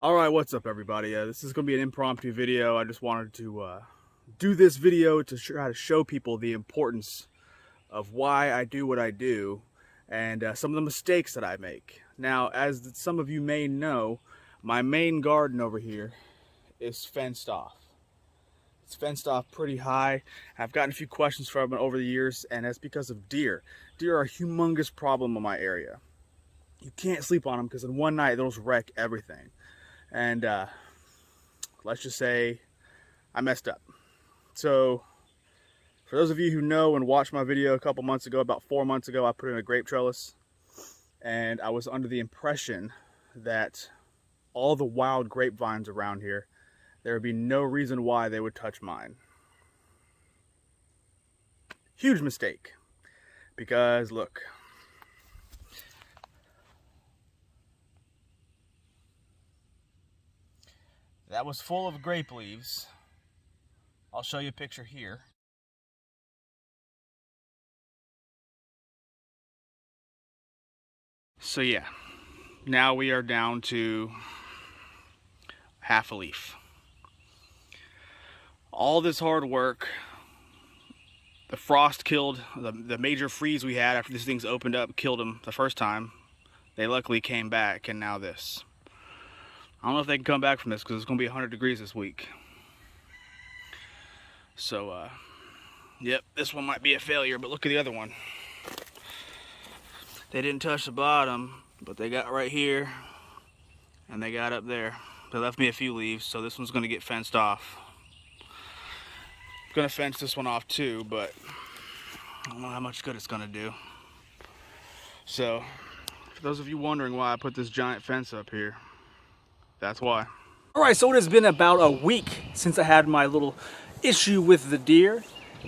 Alright, what's up everybody? This is going to be an impromptu video. I just wanted to do this video to try to show people the importance of why I do what I do and some of the mistakes that I make. Now, as some of you may know, my main garden over here is fenced off. It's fenced off pretty high. I've gotten a few questions from it over the years, and that's because of deer. Deer are a humongous problem in my area. You can't sleep on them because in one night they'll just wreck everything. And let's just say I messed up. So for those of you who know and watched my video a couple months ago, about 4 months ago, I put in a grape trellis, and I was under the impression that all the wild grapevines around here, there would be no reason why they would touch mine. Huge mistake, because look, that was full of grape leaves. I'll show you a picture here. So yeah, now we are down to half a leaf. All this hard work, the frost killed, the major freeze we had after these things opened up killed them the first time. They luckily came back, and now this. I don't know if they can come back from this because it's going to be 100 degrees this week. So, yep, this one might be a failure, but look at the other one. They didn't touch the bottom, but they got right here, and they got up there. They left me a few leaves, so this one's going to get fenced off. I'm going to fence this one off too, but I don't know how much good it's going to do. So, for those of you wondering why I put this giant fence up here, that's why. Alright, so it has been about a week since I had my little issue with the deer.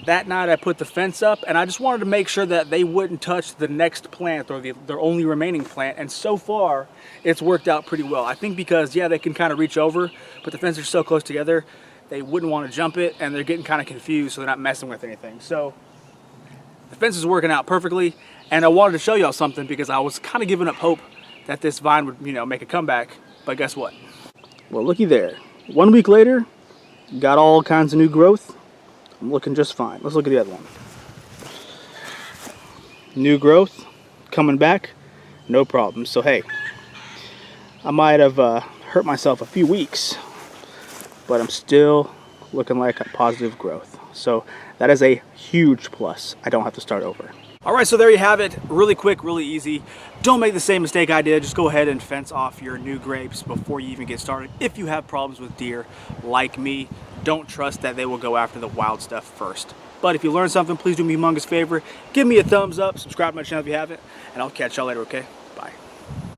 That night I put the fence up, and I just wanted to make sure that they wouldn't touch the next plant, or their only remaining plant, and so far it's worked out pretty well. I think because, yeah, they can kind of reach over, but the fences are so close together, they wouldn't want to jump it, and they're getting kind of confused, so they're not messing with anything. So the fence is working out perfectly, and I wanted to show y'all something because I was kind of giving up hope that this vine would, make a comeback, but guess what? Well, looky there. 1 week later, got all kinds of new growth. I'm looking just fine. Let's look at the other one. New growth, coming back, no problem. So hey, I might have hurt myself a few weeks, but I'm still looking like a positive growth. So that is a huge plus. I don't have to start over. All right, so there you have it. Really quick, really easy. Don't make the same mistake I did. Just go ahead and fence off your new grapes before you even get started. If you have problems with deer, like me, don't trust that they will go after the wild stuff first. But if you learned something, please do me a humongous favor. Give me a thumbs up, subscribe to my channel if you haven't, and I'll catch y'all later, okay? Bye.